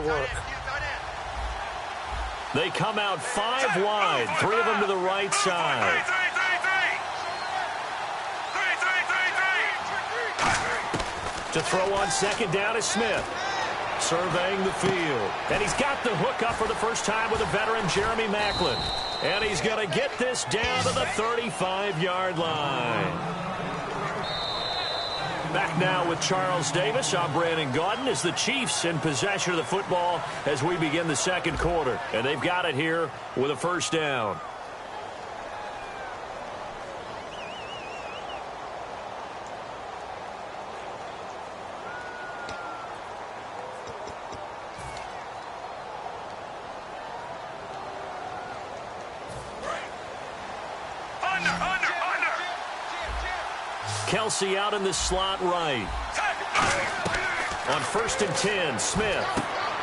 work. They come out 5 wide, 3 of them to the right side. To throw on second down is Smith. Surveying the field. And he's got the hook up for the first time with a veteran, Jeremy Maclin. And he's going to get this down to the 35-yard line. Back now with Charles Davis. I'm Brandon Gaudin as the Chiefs in possession of the football as we begin the second quarter. And they've got it here with a first down. Kelsey out in the slot right. On 1st and 10, Smith.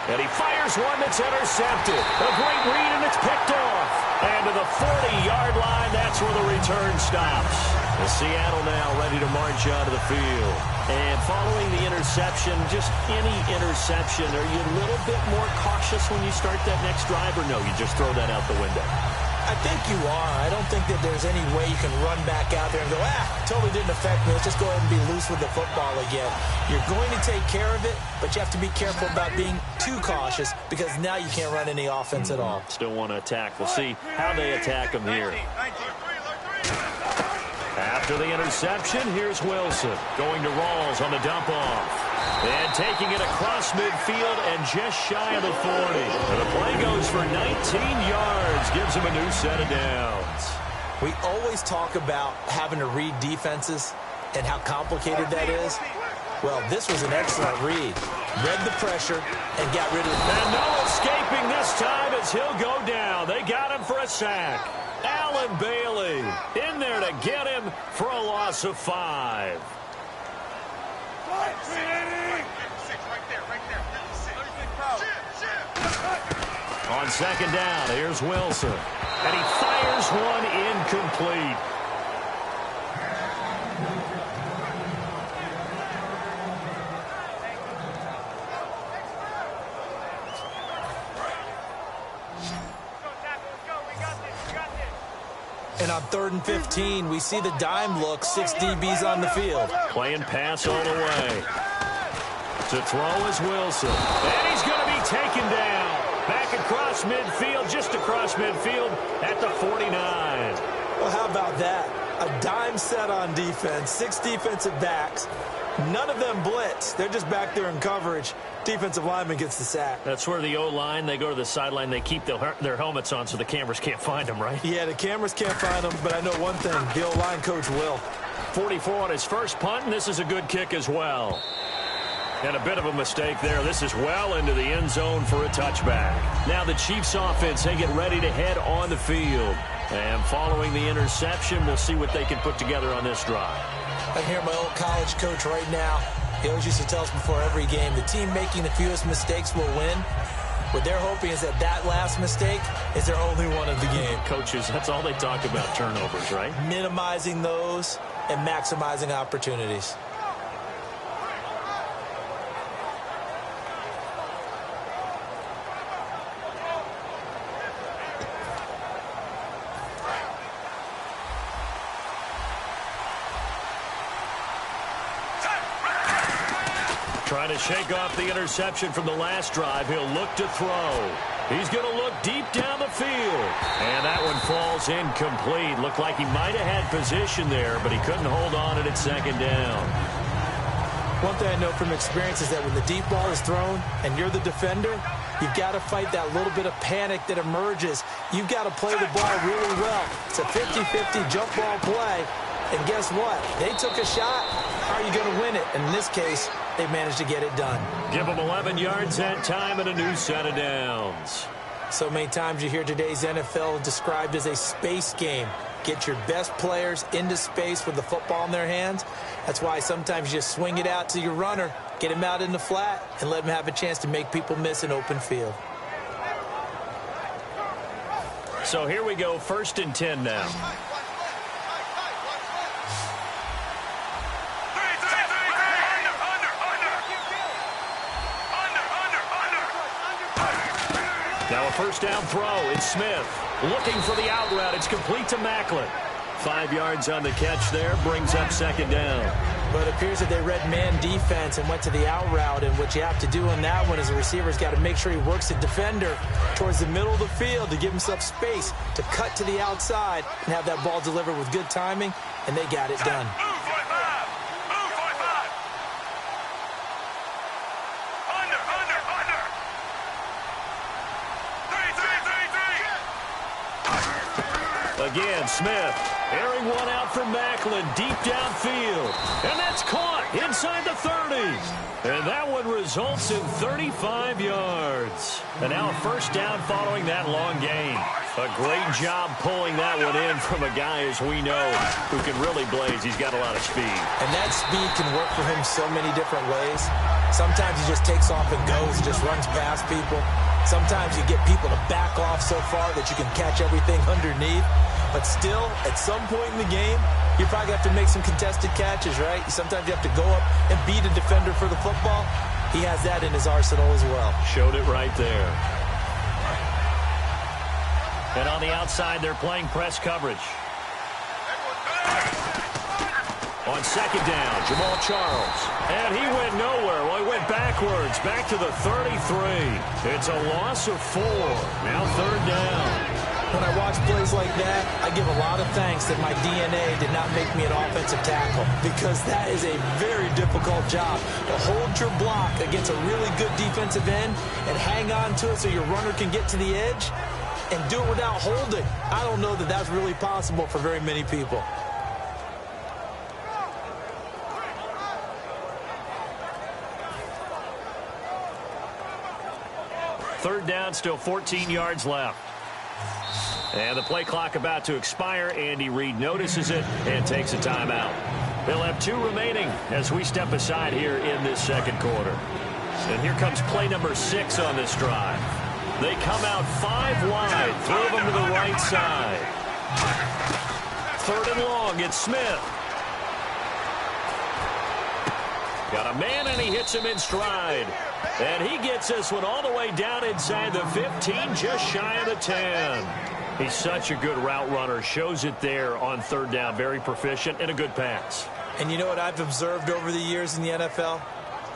And he fires one that's intercepted. A great read, and it's picked off. And to the 40-yard line, that's where the return stops. And Seattle now ready to march onto the field. And following the interception, just any interception, are you a little bit more cautious when you start that next drive, or no, you just throw that out the window? I think you are. I don't think that there's any way you can run back out there and go, totally didn't affect me. Let's just go ahead and be loose with the football again. You're going to take care of it, but you have to be careful about being too cautious because now you can't run any offense at all. Still want to attack. We'll see how they attack them here. After the interception, here's Wilson going to Rawls on the dump-off. And taking it across midfield and just shy of the 40. And the play goes for 19 yards, gives him a new set of downs. We always talk about having to read defenses and how complicated that is. Well, this was an excellent read. Read the pressure and got rid of it. And no escaping this time as he'll go down. They got him for a sack. Allen Bailey in there to get him for a loss of 5. On second down, here's Wilson. And he fires one incomplete. And on 3rd and 15, we see the dime look, 6 DBs on the field. Playing pass all the way. To throw is Wilson. And he's going to be taken down. Back across midfield, just across midfield at the 49. Well, how about that? A dime set on defense, 6 defensive backs. None of them blitz. They're just back there in coverage. Defensive lineman gets the sack. That's where the O-line, they go to the sideline, they keep their helmets on so the cameras can't find them, right? Yeah, the cameras can't find them, but I know one thing, the O-line coach will. 44 on his first punt, and this is a good kick as well. And a bit of a mistake there. This is well into the end zone for a touchback. Now the Chiefs offense, they get ready to head on the field. And following the interception, we'll see what they can put together on this drive. I hear my old college coach right now. He always used to tell us before every game, the team making the fewest mistakes will win. What they're hoping is that last mistake is their only one of the game. Coaches, that's all they talk about, turnovers, right? Minimizing those and maximizing opportunities. Trying to shake off the interception from the last drive. He'll look to throw. He's going to look deep down the field. And that one falls incomplete. Looked like he might have had position there, but he couldn't hold on at second down. One thing I know from experience is that when the deep ball is thrown and you're the defender, you've got to fight that little bit of panic that emerges. You've got to play the ball really well. It's a 50-50 jump ball play. And guess what? They took a shot. How are you going to win it? And in this case, they managed to get it done. Give them 11 yards that time and a new set of downs. So many times you hear today's NFL described as a space game. Get your best players into space with the football in their hands. That's why sometimes you just swing it out to your runner, get him out in the flat, and let him have a chance to make people miss an open field. So here we go, 1st and 10 now. Now a first down throw. It's Smith looking for the out route. It's complete to Macklin. 5 yards on the catch there. Brings up second down. But it appears that they read man defense and went to the out route. And what you have to do on that one is the receiver's got to make sure he works the defender towards the middle of the field to give himself space to cut to the outside and have that ball delivered with good timing. And they got it done. Again, Smith airing one out for Macklin deep downfield. And that's caught inside the 30s. And that one results in 35 yards. And now a first down following that long gain. A great job pulling that one in from a guy, as we know, who can really blaze. He's got a lot of speed. And that speed can work for him so many different ways. Sometimes he just takes off and goes, just runs past people. Sometimes you get people to back off so far that you can catch everything underneath. But still, at some point in the game, you probably have to make some contested catches, right? Sometimes you have to go up and beat a defender for the football. He has that in his arsenal as well. Showed it right there. And on the outside, they're playing press coverage. On second down, Jamal Charles. And he went nowhere. Well, he went backwards, back to the 33. It's a loss of 4. Now third down. When I watch plays like that, I give a lot of thanks that my DNA did not make me an offensive tackle, because that is a very difficult job to hold your block against a really good defensive end and hang on to it so your runner can get to the edge and do it without holding. I don't know that that's really possible for very many people. Third down, still 14 yards left. And the play clock about to expire. Andy Reid notices it and takes a timeout. They'll have 2 remaining as we step aside here in this second quarter. And here comes play number 6 on this drive. They come out 5 wide, throw them to the right side. Third and long, it's Smith. Got a man, and he hits him in stride. And he gets this one all the way down inside the 15, just shy of the 10. He's such a good route runner. Shows it there on third down. Very proficient and a good pass. And you know what I've observed over the years in the NFL?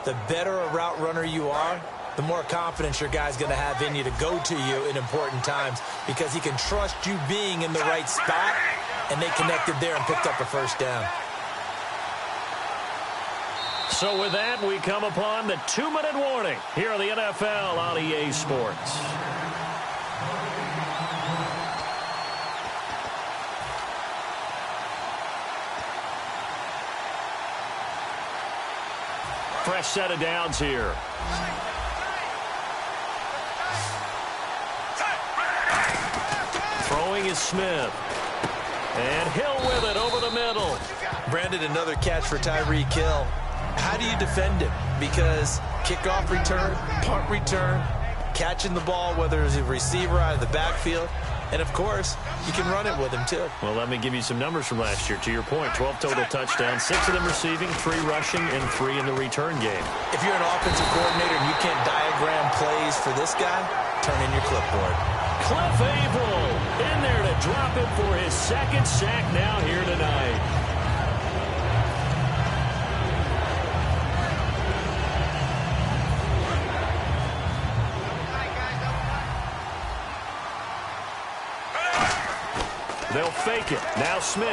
The better a route runner you are, the more confidence your guy's going to have in you to go to you in important times, because he can trust you being in the right spot, and they connected there and picked up a first down. So with that, we come upon the 2-minute warning here on the NFL on EA Sports. Fresh set of downs here. Throwing is Smith. And Hill with it over the middle. Brandon, another catch for Tyreek Hill. How do you defend him? Because kickoff return, punt return, catching the ball, whether it's a receiver out of the backfield, and, of course, you can run it with him, too. Well, let me give you some numbers from last year. To your point, 12 total touchdowns, 6 of them receiving, 3 rushing, and 3 in the return game. If you're an offensive coordinator and you can't diagram plays for this guy, turn in your clipboard. Cliff Abel in there to drop it for his second sack now here tonight. They'll fake it. Now Smith.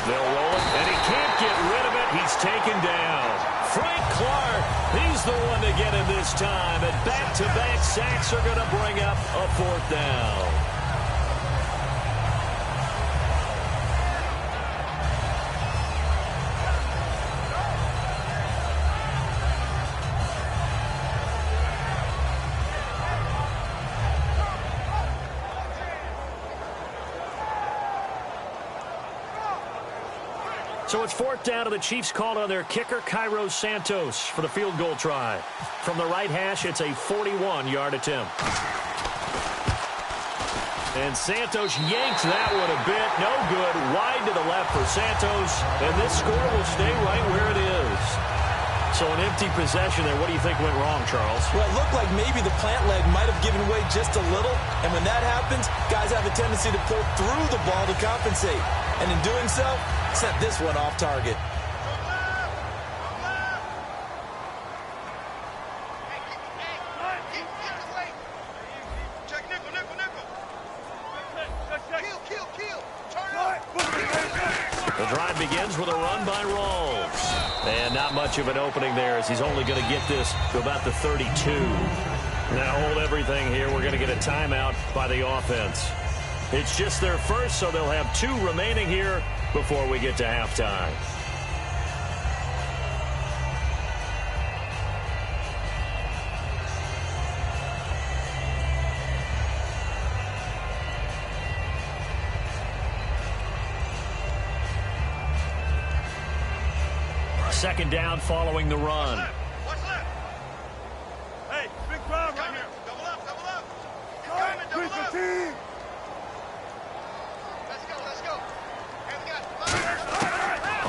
They'll roll it, and he can't get rid of it. He's taken down. Frank Clark, he's the one to get him this time. And back-to-back sacks are going to bring up a fourth down. So it's fourth down, and the Chiefs called on their kicker, Cairo Santos, for the field goal try. From the right hash, it's a 41-yard attempt. And Santos yanks that one a bit. No good. Wide to the left for Santos. And this score will stay right where it is. So an empty possession there. What do you think went wrong, Charles? Well, it looked like maybe the plant leg might have giving way just a little, and when that happens, guys have a tendency to pull through the ball to compensate. And in doing so, sent this one off target. The drive begins with a run by Rawls. And not much of an opening there as he's only going to get this to about the 32. Now hold everything here. We're going to get a timeout by the offense. It's just their first, so they'll have 2 remaining here before we get to halftime. Second down following the run. What's left? Hey, big crowd right here. Double up, double up. Coming, double up. Team. Let's go. Here we go.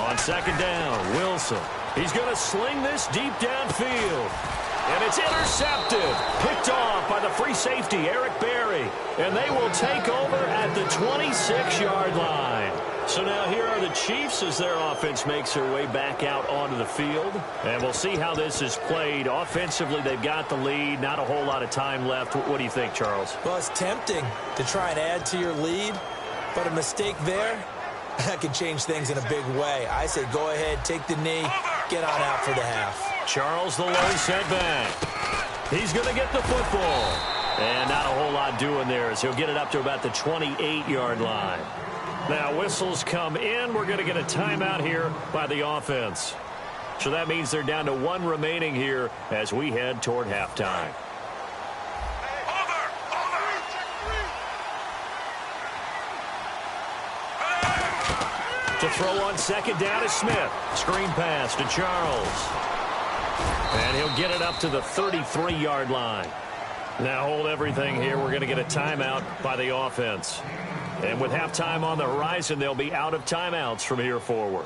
On second down, Wilson. He's going to sling this deep downfield. And it's intercepted. Picked off by the free safety, Eric Berry. And they will take over at the 26-yard line. So now here are the Chiefs as their offense makes their way back out onto the field. And we'll see how this is played. Offensively, they've got the lead. Not a whole lot of time left. What do you think, Charles? Well, it's tempting to try and add to your lead, but a mistake there, that can change things in a big way. I say go ahead, take the knee, get on out for the half. Charles, the low setback. He's going to get the football. And not a whole lot doing there as he'll get it up to about the 28-yard line. Now, whistles come in. We're going to get a timeout here by the offense. So that means they're down to 1 remaining here as we head toward halftime. To throw on second down is Smith. Screen pass to Charles. And he'll get it up to the 33-yard line. Now hold everything here. We're going to get a timeout by the offense. And with halftime on the horizon, they'll be out of timeouts from here forward.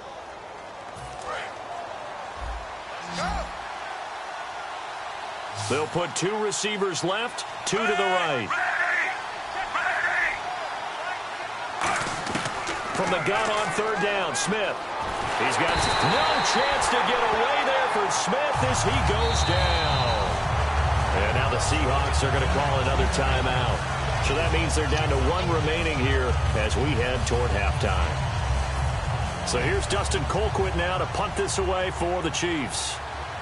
They'll put 2 receivers left, 2 to the right. From the gun on third down, Smith. He's got no chance to get away there for Smith as he goes down. And now the Seahawks are going to call another timeout. So that means they're down to 1 remaining here as we head toward halftime. So here's Dustin Colquitt now to punt this away for the Chiefs.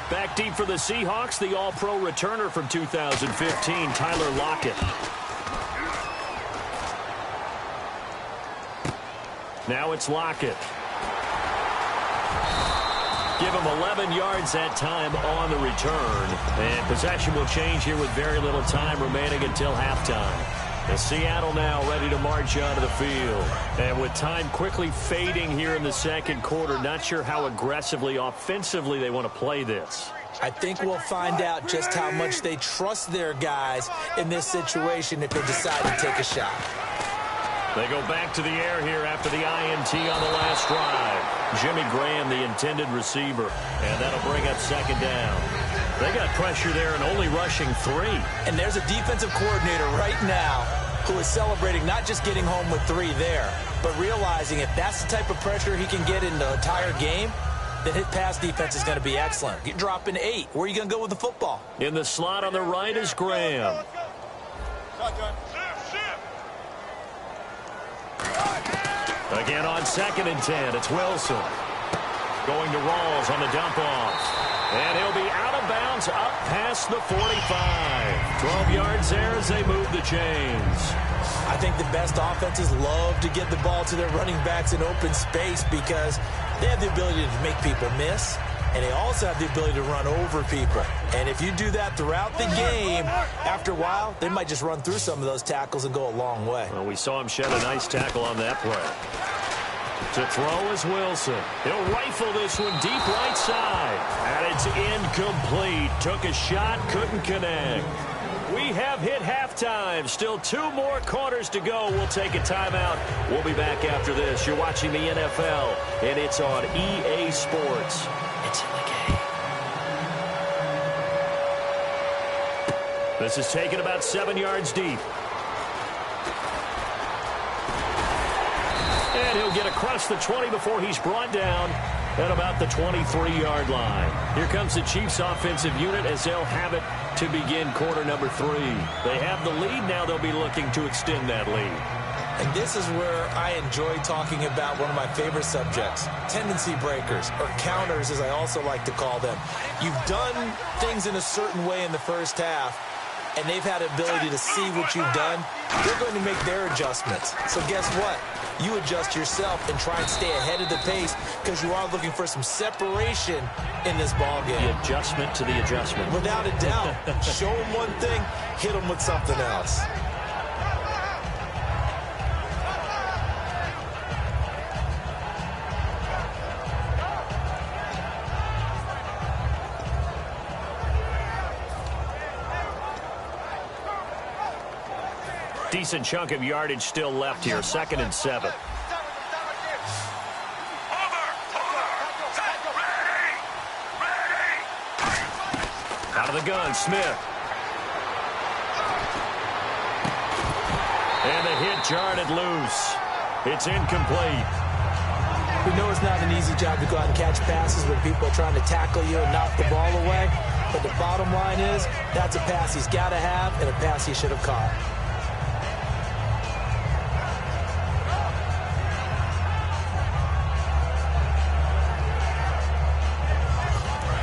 Back deep for the Seahawks, the All-Pro returner from 2015, Tyler Lockett. Now it's Lockett. Give him 11 yards that time on the return. And possession will change here with very little time remaining until halftime. And Seattle now ready to march onto the field. And with time quickly fading here in the second quarter, not sure how aggressively, offensively they want to play this. I think we'll find out just how much they trust their guys in this situation if they decide to take a shot. They go back to the air here after the INT on the last drive. Jimmy Graham, the intended receiver, and that'll bring up second down. They got pressure there and only rushing 3. And there's a defensive coordinator right now who is celebrating not just getting home with 3 there, but realizing if that's the type of pressure he can get in the entire game, then his pass defense is going to be excellent. You're dropping 8. Where are you going to go with the football? In the slot on the right is Graham. Again on second and 10, it's Wilson. Going to Rawls on the dump off. And he'll be out of bounds up past the 45. 12 yards there as they move the chains. I think the best offenses love to get the ball to their running backs in open space because they have the ability to make people miss, and they also have the ability to run over people. And if you do that throughout the game, after a while, they might just run through some of those tackles and go a long way. Well, we saw him shed a nice tackle on that play. To throw is Wilson. He'll rifle this one deep right side. And it's incomplete. Took a shot, couldn't connect. We have hit halftime. Still 2 more quarters to go. We'll take a timeout. We'll be back after this. You're watching the NFL, and it's on EA Sports. It's in the game. The This is taken about 7 yards deep. And he'll get across the 20 before he's brought down at about the 23-yard line. Here comes the Chiefs offensive unit as they'll have it to begin quarter number 3. They have the lead. Now they'll be looking to extend that lead. And this is where I enjoy talking about one of my favorite subjects, tendency breakers, or counters as I also like to call them. You've done things in a certain way in the first half, and they've had the ability to see what you've done. They're going to make their adjustments. So guess what? You adjust yourself and try and stay ahead of the pace because you are looking for some separation in this ball game. The adjustment to the adjustment. Without a doubt. Show them one thing, hit them with something else. Decent chunk of yardage still left here. 2nd and 7. Out of the gun, Smith. And the hit jarred it loose. It's incomplete. We know it's not an easy job to go out and catch passes when people are trying to tackle you and knock the ball away. But the bottom line is, that's a pass he's got to have and a pass he should have caught.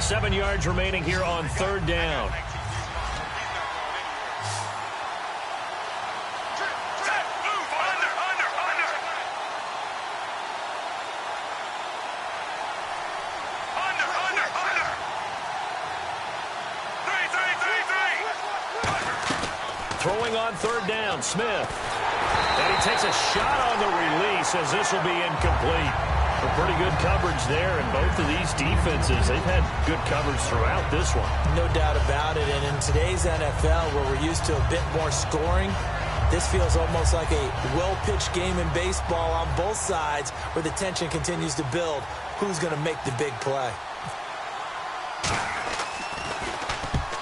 7 yards remaining here on 3rd down. Throwing on 3rd down, Smith. And he takes a shot on the release as this will be incomplete. Pretty good coverage there, and both of these defenses, they've had good coverage throughout this one. No doubt about it, and in today's NFL, where we're used to a bit more scoring, this feels almost like a well-pitched game in baseball on both sides where the tension continues to build. Who's going to make the big play?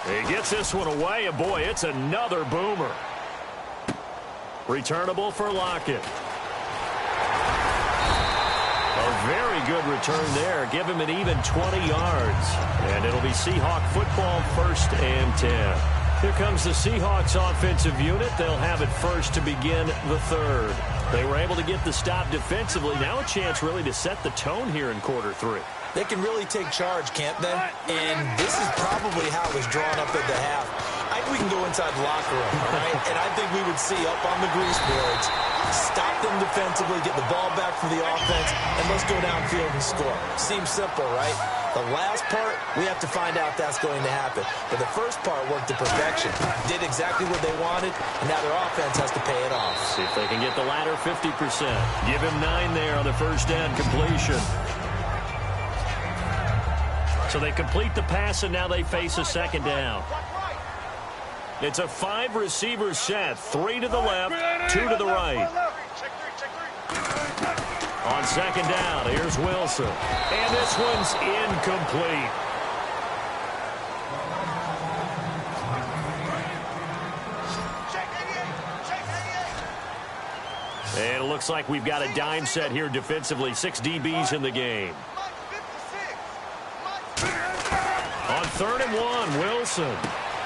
He gets this one away, and boy, it's another boomer. Returnable for Lockett. A very good return there. Give him an even 20 yards. And it'll be Seahawk football, 1st and 10. Here comes the Seahawks offensive unit. They'll have it first to begin the 3rd. They were able to get the stop defensively. Now a chance really to set the tone here in quarter 3. They can really take charge, can't they? And this is probably how it was drawn up at the half. I think we can go inside the locker room, right? And I think we would see up on the grease boards, stop them defensively, get the ball back from the offense, and let's go downfield and score. Seems simple, right? The last part, we have to find out if that's going to happen. But the first part worked to perfection. Did exactly what they wanted, and now their offense has to pay it off. See if they can get the latter 50%. Give him 9 there on the 1st down completion. So they complete the pass, and now they face a 2nd down. It's a 5-receiver set. 3 to the left, 2 to the right. On 2nd down, here's Wilson. And this one's incomplete. And it looks like we've got a dime set here defensively. 6 DBs in the game. On 3rd and 1, Wilson.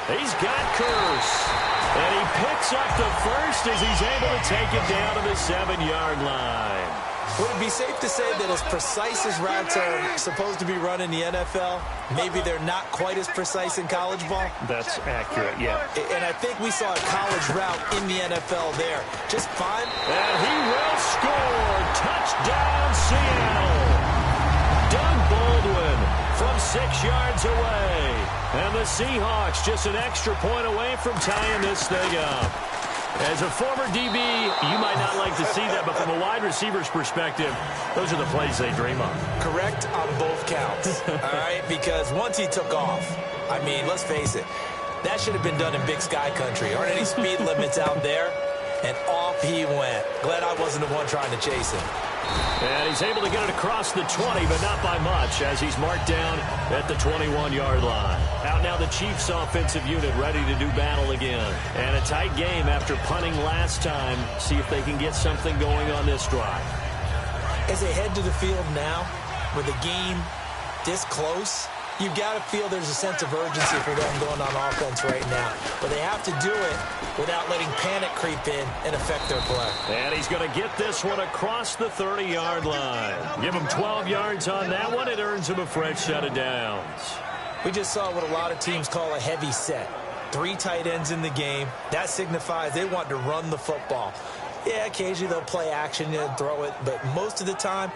He's got Curse. And he picks up the first as he's able to take it down to the 7-yard line. Would it be safe to say that as precise as routes are supposed to be run in the NFL, maybe they're not quite as precise in college ball? That's accurate, yeah. And I think we saw a college route in the NFL there. Just fine. And he will score. Touchdown, Seattle. Doug Baldwin from 6 yards away. And the Seahawks just an extra point away from tying this thing up. As a former DB, you might not like to see that, but from a wide receiver's perspective, those are the plays they dream of. Correct on both counts, all right? Because once he took off, I mean, let's face it, that should have been done in Big Sky Country. Aren't any speed limits out there? And off he went. Glad I wasn't the one trying to chase him. And he's able to get it across the 20, but not by much, as he's marked down at the 21-yard line. Out now the Chiefs offensive unit ready to do battle again. And a tight game after punting last time. See if they can get something going on this drive. As they head to the field now, with the game this close, you've got to feel there's a sense of urgency for them going on offense right now. But they have to do it without letting panic creep in and affect their play. And he's going to get this one across the 30-yard line. Give him 12 yards on that one. It earns him a fresh set of downs. We just saw what a lot of teams call a heavy set. 3 tight ends in the game. That signifies they want to run the football. Yeah, occasionally they'll play action and throw it, but most of the time,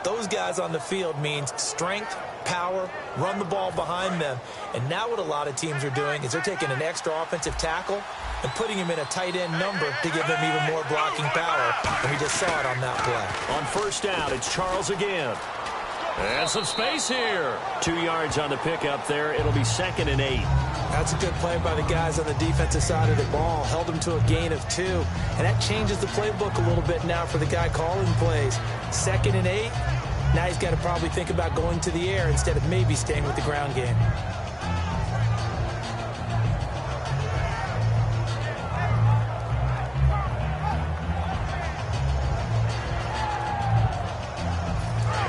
those guys on the field means strength, power, run the ball behind them. And now what a lot of teams are doing is they're taking an extra offensive tackle and putting him in a tight end number to give them even more blocking power. And we just saw it on that play. On first down, it's Charles again. And some space here. 2 yards on the pickup there. It'll be 2nd and 8. That's a good play by the guys on the defensive side of the ball. Held him to a gain of 2. And that changes the playbook a little bit now for the guy calling plays. 2nd and 8. Now he's got to probably think about going to the air instead of maybe staying with the ground game.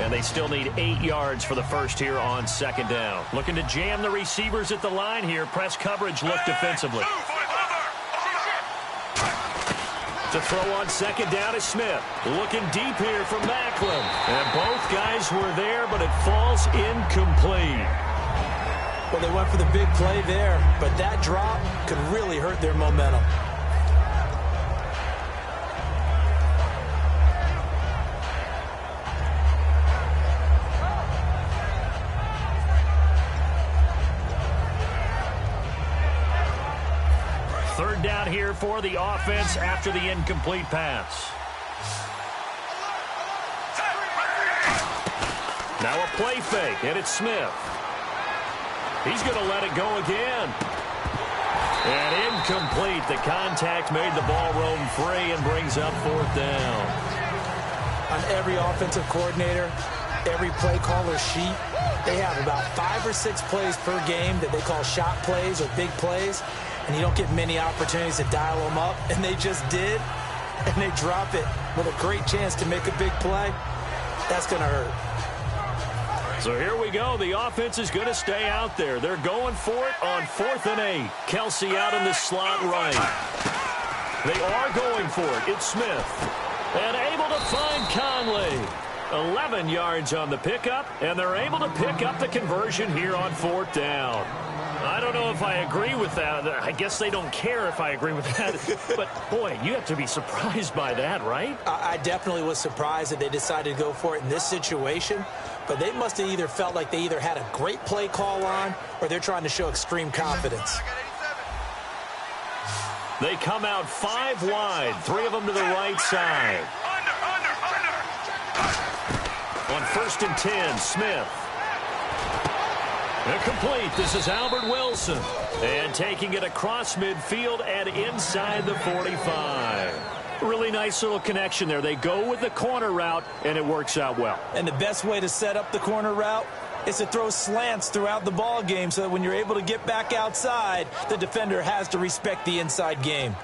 And they still need 8 yards for the first here on 2nd down. Looking to jam the receivers at the line here. Press coverage look defensively. To throw on 2nd down is Smith. Looking deep here from Macklin. And both guys were there, but it falls incomplete. Well, they went for the big play there, but that drop could really hurt their momentum. Third down here for the offense after the incomplete pass. Now a play fake, and it's Smith. He's going to let it go again. And incomplete. The contact made the ball roam free and brings up 4th down. On every offensive coordinator, every play caller sheet, they have about 5 or 6 plays per game that they call shot plays or big plays. And you don't get many opportunities to dial them up, and they just did, and they drop it with a great chance to make a big play. That's going to hurt. So here we go. The offense is going to stay out there. They're going for it on 4th and 8. Kelsey out in the slot right. They are going for it. It's Smith. And able to find Conley. 11 yards on the pickup, and they're able to pick up the conversion here on 4th down. I don't know if I agree with that. I guess they don't care if I agree with that. But, boy, you have to be surprised by that, right? I definitely was surprised that they decided to go for it in this situation. But they must have either felt like they either had a great play call on or they're trying to show extreme confidence. They come out 5 wide, 3 of them to the right side. On 1st and 10, Smith. Incomplete. This is Albert Wilson. And taking it across midfield and inside the 45. Really nice little connection there. They go with the corner route, and it works out well. And the best way to set up the corner route is to throw slants throughout the ball game so that when you're able to get back outside, the defender has to respect the inside game.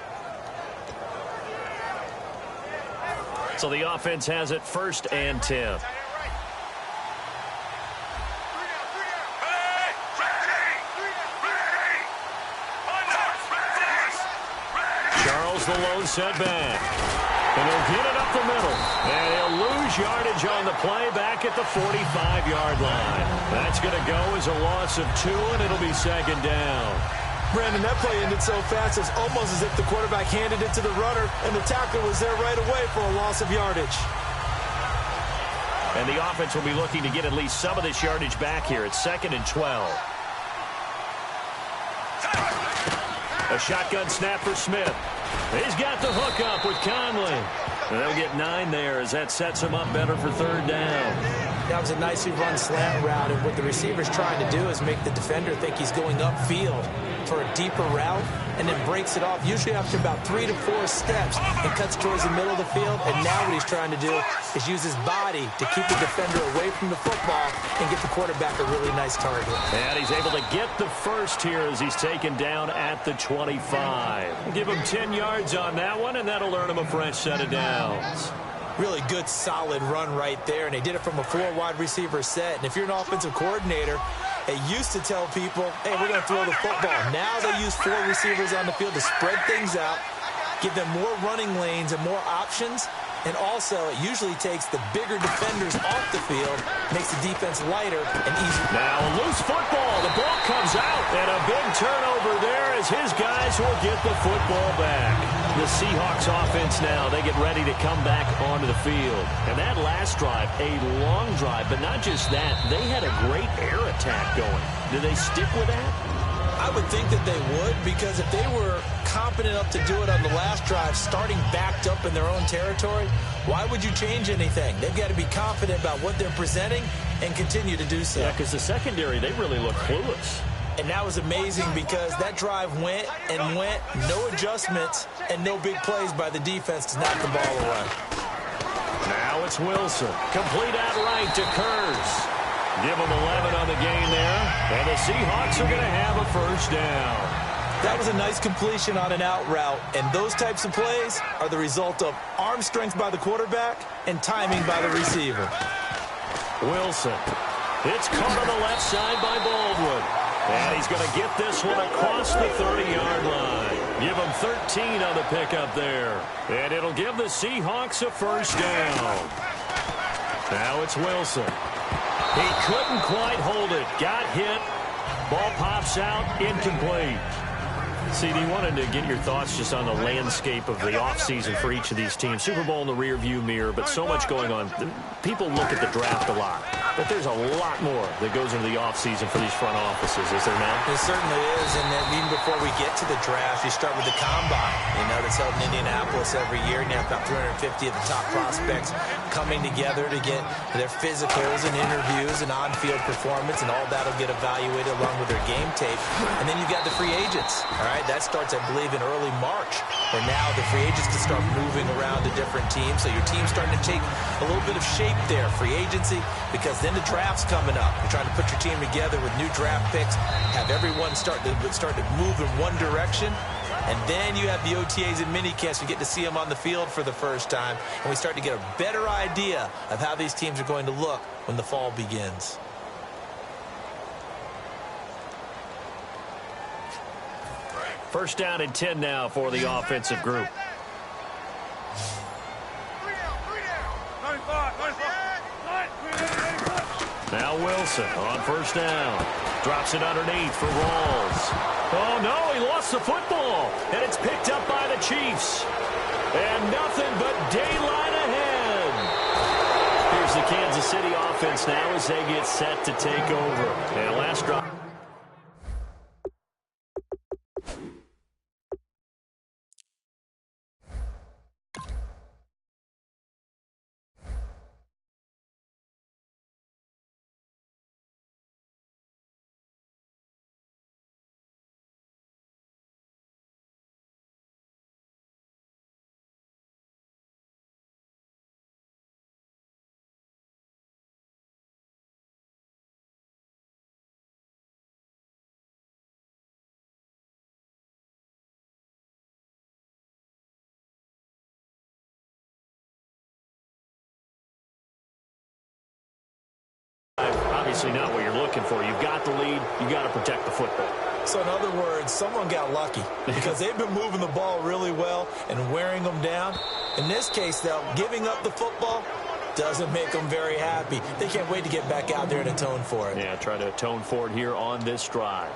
So the offense has it 1st and 10. The lone setback. And they'll get it up the middle. And he'll lose yardage on the play back at the 45-yard line. That's going to go as a loss of 2, and it'll be 2nd down. Brandon, that play ended so fast, it's almost as if the quarterback handed it to the runner, and the tackler was there right away for a loss of yardage. And the offense will be looking to get at least some of this yardage back here. It's 2nd and 12. A shotgun snap for Smith. He's got the hook up with Conley. And they'll get 9 there as that sets him up better for 3rd down. That was a nicely run slant route, and what the receiver's trying to do is make the defender think he's going upfield for a deeper route, and then breaks it off, usually after about 3 to 4 steps, and cuts towards the middle of the field. And now what he's trying to do is use his body to keep the defender away from the football and get the quarterback a really nice target. And he's able to get the first here as he's taken down at the 25. Give him 10 yards on that one, and that'll earn him a fresh set of downs. Really good, solid run right there, and they did it from a 4 wide receiver set. And if you're an offensive coordinator, they used to tell people, hey, we're going to throw the football. Now they use 4 receivers on the field to spread things out, give them more running lanes and more options. And also, it usually takes the bigger defenders off the field, makes the defense lighter and easier. Now, a loose football. The ball comes out, and a big turnover there as his guys will get the football back. The Seahawks offense now, they get ready to come back onto the field. And that last drive, a long drive, but not just that, they had a great air attack going. Do they stick with that? I would think that they would, because if they were competent enough to do it on the last drive, starting backed up in their own territory, why would you change anything? They've got to be confident about what they're presenting and continue to do so. Yeah, because the secondary, they really look clueless. And that was amazing because that drive went and went, no adjustments, and no big plays by the defense to knock the ball away. Now it's Wilson. Complete out right to Kurz. Give them 11 on the game there, and the Seahawks are going to have a first down. That was a nice completion on an out route, and those types of plays are the result of arm strength by the quarterback and timing by the receiver. Wilson. It's caught on the left side by Baldwin. And he's going to get this one across the 30-yard line. Give him 13 on the pickup there. And it'll give the Seahawks a first down. Now it's Wilson. He couldn't quite hold it. Got hit. Ball pops out. Incomplete. CD, wanted to get your thoughts just on the landscape of the offseason for each of these teams. Super Bowl in the rearview mirror, but so much going on. People look at the draft a lot, but there's a lot more that goes into the offseason for these front offices, is there not? It certainly is, and then even before we get to the draft, you start with the combine. You know, that's held in Indianapolis every year, and you have about 350 of the top prospects coming together to get their physicals and interviews and on-field performance, and all that will get evaluated along with their game tape. And then you've got the free agents, all right? That starts, I believe, in early March, where now the free agents can start moving around to different teams. So your team's starting to take a little bit of shape there, free agency, because then the draft's coming up. You're trying to put your team together with new draft picks, have everyone start to move in one direction. And then you have the OTAs and minicamps. You get to see them on the field for the first time. And we start to get a better idea of how these teams are going to look when the fall begins. First down and 10 now for the offensive group. 3 down. 95. Now Wilson on first down. Drops it underneath for Rawls. Oh, no, he lost the football. And it's picked up by the Chiefs. And nothing but daylight ahead. Here's the Kansas City offense now as they get set to take over. And last drive. Obviously not what you're looking for. You've got the lead. You've got to protect the football. So in other words, someone got lucky because they've been moving the ball really well and wearing them down. In this case, though, giving up the football doesn't make them very happy. They can't wait to get back out there and atone for it. Yeah, try to atone for it here on this drive.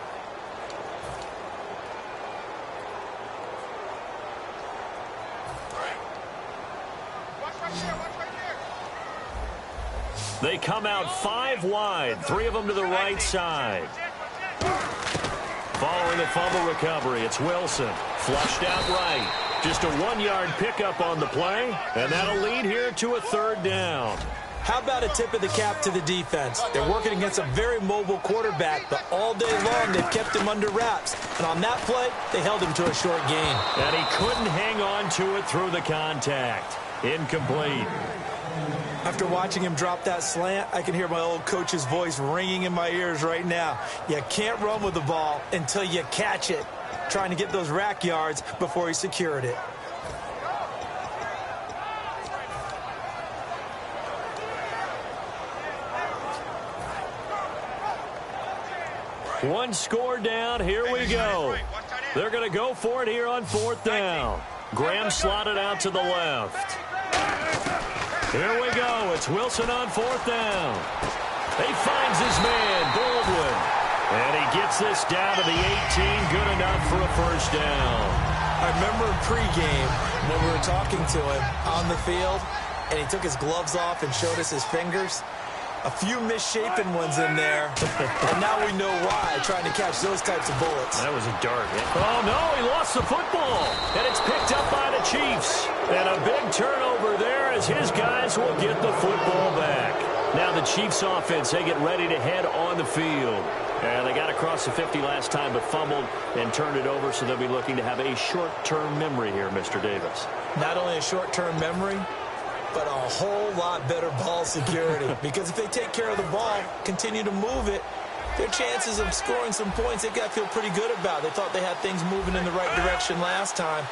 They come out 5 wide, 3 of them to the right side. Following the fumble recovery, it's Wilson. Flushed out right. Just a 1-yard pickup on the play, and that'll lead here to a third down. How about a tip of the cap to the defense? They're working against a very mobile quarterback, but all day long they've kept him under wraps. And on that play, they held him to a short gain. And he couldn't hang on to it through the contact. Incomplete. After watching him drop that slant, I can hear my old coach's voice ringing in my ears right now. You can't run with the ball until you catch it. Trying to get those rack yards before he secured it. One score down. Here we go. They're going to go for it here on 4th down. Graham slotted out to the left. Here we go. It's Wilson on 4th down. He finds his man, Baldwin. And he gets this down to the 18. Good enough for a first down. I remember pregame when we were talking to him on the field, and he took his gloves off and showed us his fingers. A few misshapen ones in there, and now we know why, trying to catch those types of bullets. That was a dart. Oh, no, he lost the football, and it's picked up by the Chiefs. And a big turnover there as his guys will get the football back. Now the Chiefs offense, they get ready to head on the field. And they got across the 50 last time, but fumbled and turned it over, so they'll be looking to have a short-term memory here, Mr. Davis. Not only a short-term memory, but a whole lot better ball security. Because if they take care of the ball, continue to move it, their chances of scoring some points, they've got to feel pretty good about. They thought they had things moving in the right direction last time.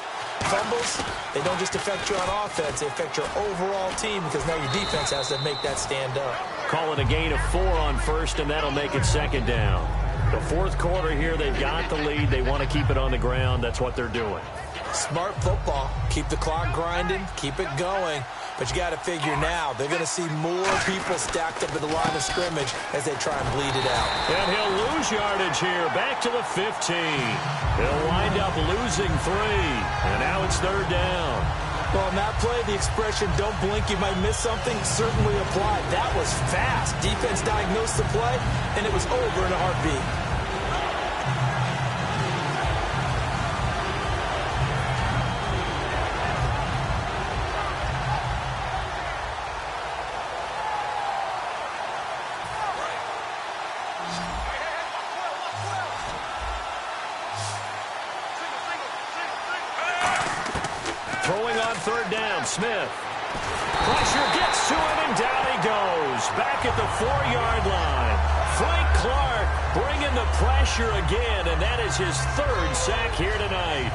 Fumbles, they don't just affect you on offense, they affect your overall team because now your defense has to make that stand up. Call it a gain of 4 on first, and that'll make it 2nd down. The 4th quarter here, they've got the lead. They want to keep it on the ground. That's what they're doing. Smart football. Keep the clock grinding, keep it going. But you got to figure now, they're going to see more people stacked up at the line of scrimmage as they try and bleed it out. And he'll lose yardage here, back to the 15. He'll wind up losing 3. And now it's 3rd down. Well, on that play, the expression, don't blink, you might miss something, certainly applied. That was fast. Defense diagnosed the play, and it was over in a heartbeat. Throwing on 3rd down, Smith. Pressure gets to him, and down he goes. Back at the 4-yard line. Frank Clark bringing the pressure again, and that is his 3rd sack here tonight.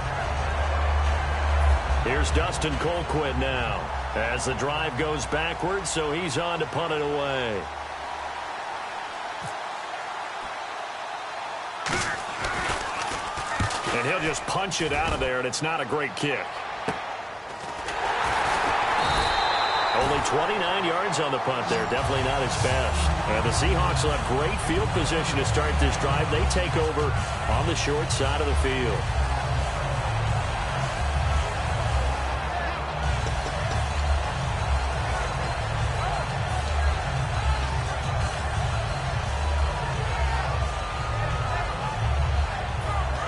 Here's Dustin Colquitt now as the drive goes backwards, so he's on to punt it away. And he'll just punch it out of there, and it's not a great kick. Only 29 yards on the punt there. Definitely not his best. And the Seahawks will have great field position to start this drive. They take over on the short side of the field.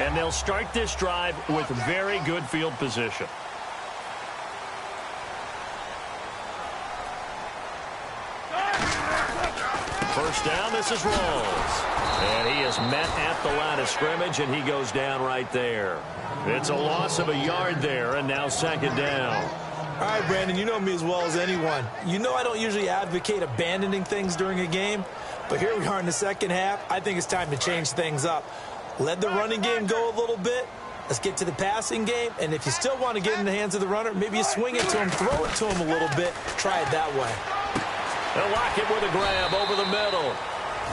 And they'll start this drive with very good field position. First down, this is Rawls. And he is met at the line of scrimmage, and he goes down right there. It's a loss of a yard there, and now 2nd down. All right, Brandon, you know me as well as anyone. You know I don't usually advocate abandoning things during a game, but here we are in the 2nd half. I think it's time to change things up. Let the running game go a little bit. Let's get to the passing game, and if you still want to get in the hands of the runner, maybe you swing it to him, throw it to him a little bit, try it that way. They'll lock it with a grab over the middle.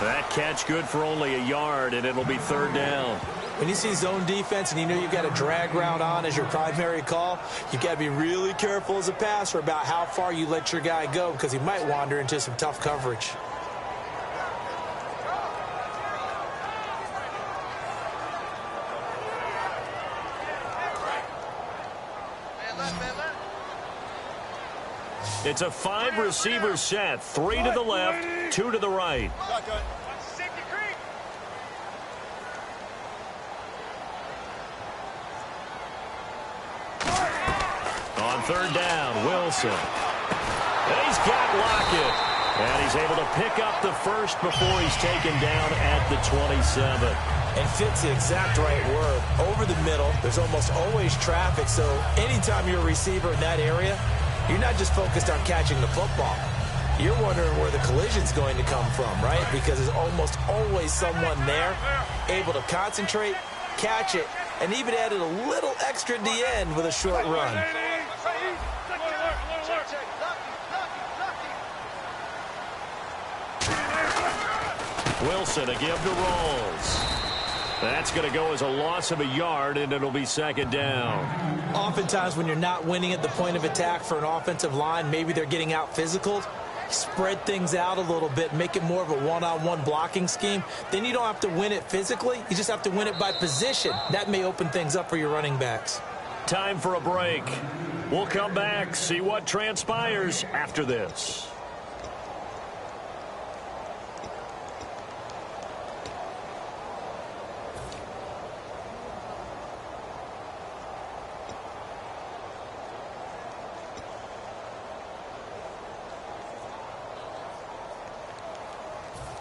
That catch good for only a yard, and it'll be 3rd down. When you see zone defense and you know you've got a drag route on as your primary call, you've got to be really careful as a passer about how far you let your guy go because he might wander into some tough coverage. It's a 5-receiver set. 3 to the left, 2 to the right. On 3rd down, Wilson. And he's got Lockett. And he's able to pick up the first before he's taken down at the 27. And fit's the exact right word. Over the middle, there's almost always traffic, so anytime you're a receiver in that area, you're not just focused on catching the football. You're wondering where the collision's going to come from, right? Because there's almost always someone there able to concentrate, catch it, and even added a little extra at the end with a short run. Wilson, a give to Rawls. That's going to go as a loss of a yard, and it'll be second down. Oftentimes when you're not winning at the point of attack for an offensive line, maybe they're getting out physical, spread things out a little bit, make it more of a one-on-one blocking scheme. Then you don't have to win it physically. You just have to win it by position. That may open things up for your running backs. Time for a break. We'll come back, see what transpires after this.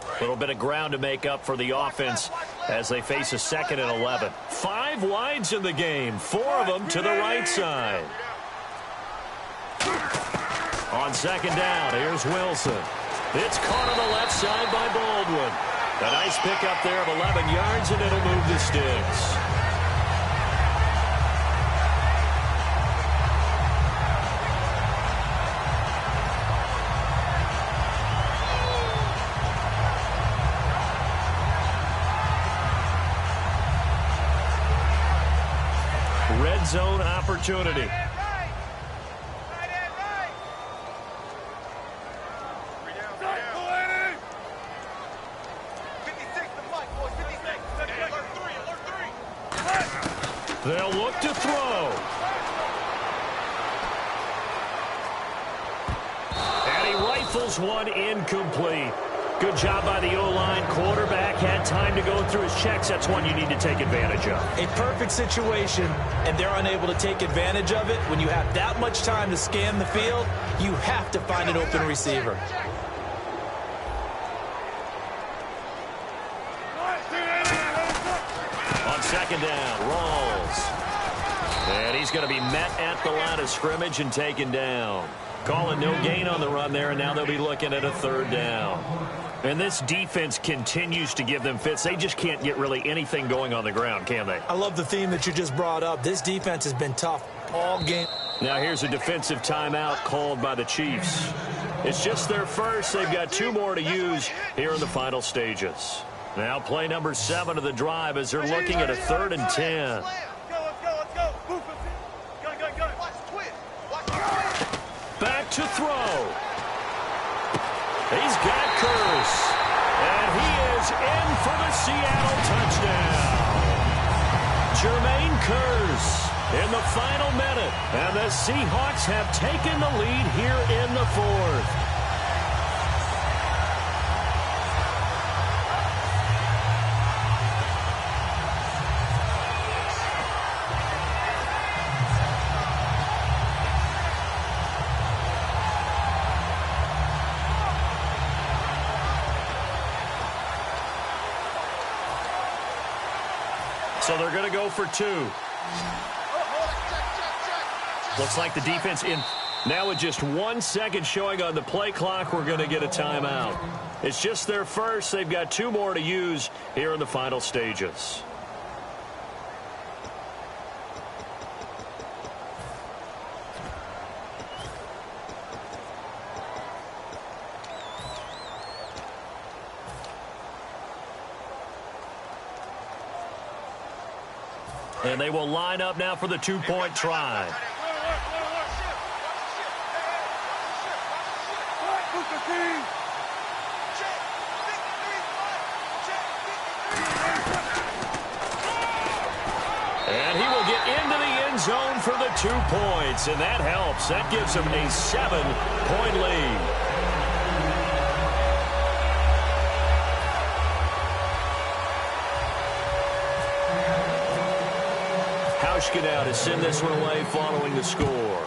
A little bit of ground to make up for the offense as they face a 2nd and 11. 5 wides in the game, 4 of them to the right side. On second down, here's Wilson. It's caught on the left side by Baldwin. A nice pickup there of 11 yards, and it'll move the sticks. Red zone opportunity. They'll look to throw. And he rifles one incomplete. Good job by the O-line. Quarterback had time to go through his checks. That's one you need to take advantage of. A perfect situation, and they're unable to take advantage of it. When you have that much time to scan the field, you have to find an open receiver. On second down, Rawls. And he's going to be met at the line of scrimmage and taken down. Calling no gain on the run there, and now they'll be looking at a 3rd down. And this defense continues to give them fits. They just can't get really anything going on the ground, can they? I love the theme that you just brought up. This defense has been tough all game. Now here's a defensive timeout called by the Chiefs. It's just their first. They've got 2 more to use here in the final stages. Now play number 7 of the drive as they're looking at a 3rd and 10. Back to throw. He's got Curse. And he is in for the Seattle touchdown. Jermaine Curse in the final minute. And the Seahawks have taken the lead here in the 4th. So they're going to go for 2. Looks like the defense in. Now with just 1 second showing on the play clock, we're going to get a timeout. It's just their first. They've got 2 more to use here in the final stages. And they will line up now for the 2-point try. And he will get into the end zone for the 2 points, and that helps. That gives him a 7-point lead. Hauschka now to send this one away following the score.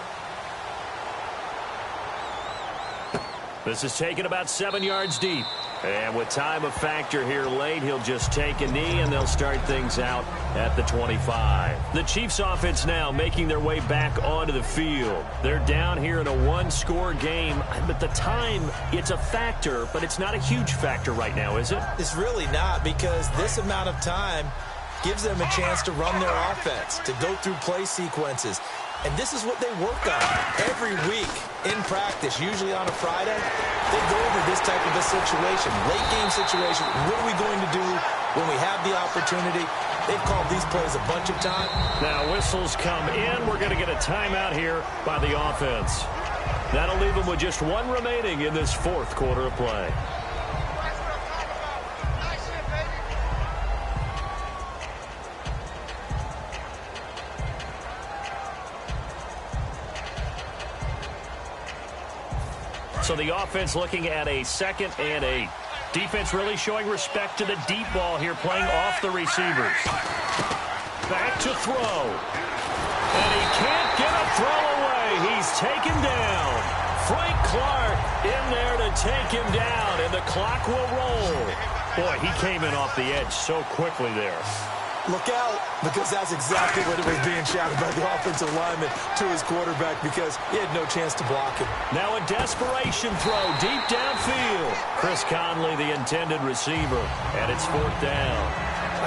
This is taken about 7 yards deep. And with time a factor here late, he'll just take a knee, and they'll start things out at the 25. The Chiefs offense now making their way back onto the field. They're down here in a one-score game. At the time, it's a factor, but it's not a huge factor right now, is it? It's really not, because this amount of time gives them a chance to run their offense, to go through play sequences. And this is what they work on every week in practice, usually on a Friday. They go over this type of a situation, late game situation. What are we going to do when we have the opportunity? They've called these plays a bunch of times. Now whistles come in. We're going to get a timeout here by the offense. That'll leave them with just one remaining in this fourth quarter of play. So the offense looking at a 2nd and 8. Defense really showing respect to the deep ball here, playing off the receivers. Back to throw. And he can't get a throw away. He's taken down. Frank Clark in there to take him down, and the clock will roll. Boy, he came in off the edge so quickly there. Look out, because that's exactly what it was being shouted by the offensive lineman to his quarterback, because he had no chance to block him. Now a desperation throw deep downfield. Chris Conley, the intended receiver, and it's 4th down.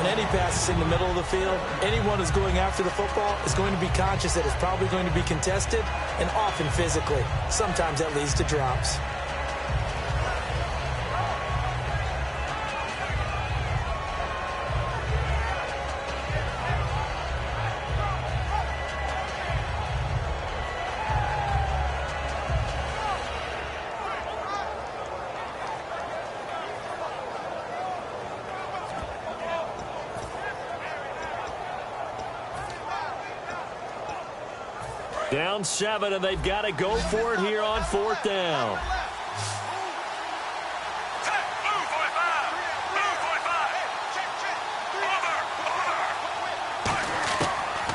On any passes in the middle of the field, anyone who's going after the football is going to be conscious that it's probably going to be contested, and often physically. Sometimes that leads to drops. Down 7, and they've got to go for it here on 4th down.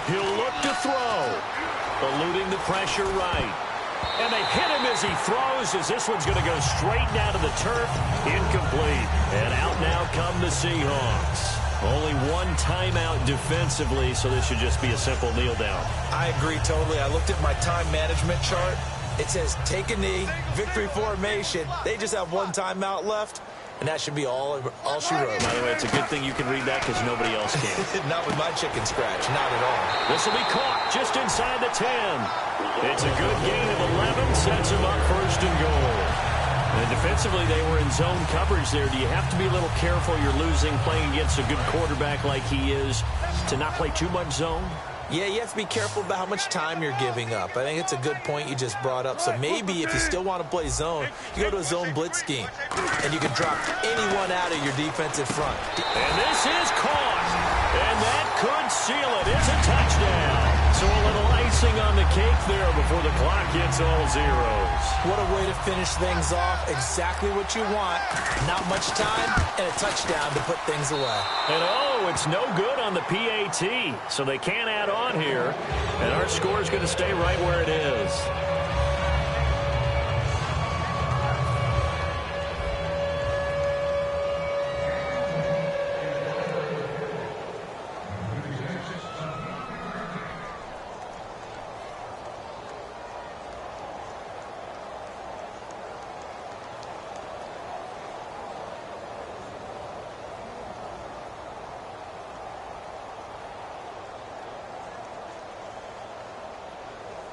He'll look to throw. Eluding the pressure right. And they hit him as he throws, as this one's going to go straight down to the turf. Incomplete. And out now come the Seahawks. Only one timeout defensively, so this should just be a simple kneel down. I agree totally. I looked at my time management chart. It says take a knee, victory formation. They just have one timeout left, and that should be all she wrote. By the way, it's a good thing you can read that because nobody else can. Not with my chicken scratch, not at all. This will be caught just inside the 10. It's a good gain of 11, sets him up 1st and goal. And defensively, they were in zone coverage there. Do you have to be a little careful? You're losing, playing against a good quarterback like he is, to not play too much zone? Yeah, you have to be careful about how much time you're giving up. I think it's a good point you just brought up. So maybe if you still want to play zone, you go to a zone blitz scheme, and you can drop anyone out of your defensive front. And this is caught, and that could seal it. It's a touchdown. So a little icing on the cake there before the clock hits all zeros. What a way to finish things off. Exactly what you want. Not much time and a touchdown to put things away. And oh, it's no good on the PAT. So they can't add on here. And our score is going to stay right where it is.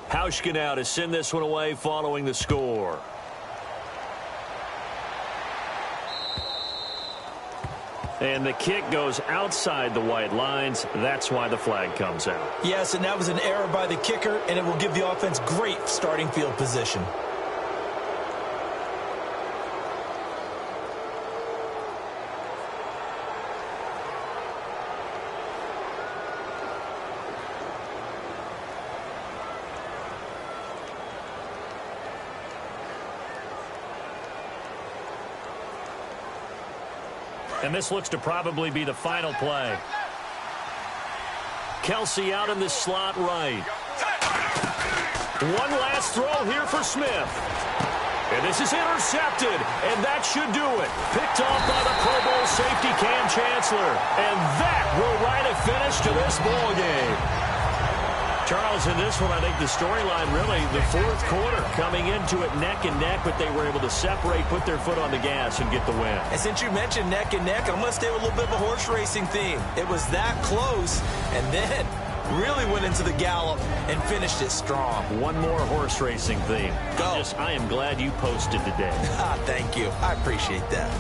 Hauschka now to send this one away following the score. And the kick goes outside the white lines. That's why the flag comes out. Yes, and that was an error by the kicker, and it will give the offense great starting field position. And this looks to probably be the final play. Kelsey out in the slot right. One last throw here for Smith. And this is intercepted, and that should do it. Picked off by the Pro Bowl safety Cam Chancellor. And that will write a finish to this ball game. Charles, in this one, I think the storyline really, the fourth quarter, coming into it neck and neck, but they were able to separate, put their foot on the gas, and get the win. And since you mentioned neck and neck, I'm going to stay with a little bit of a horse racing theme. It was that close, and then really went into the gallop and finished it strong. One more horse racing theme. Go. I am glad you posted today. Thank you. I appreciate that.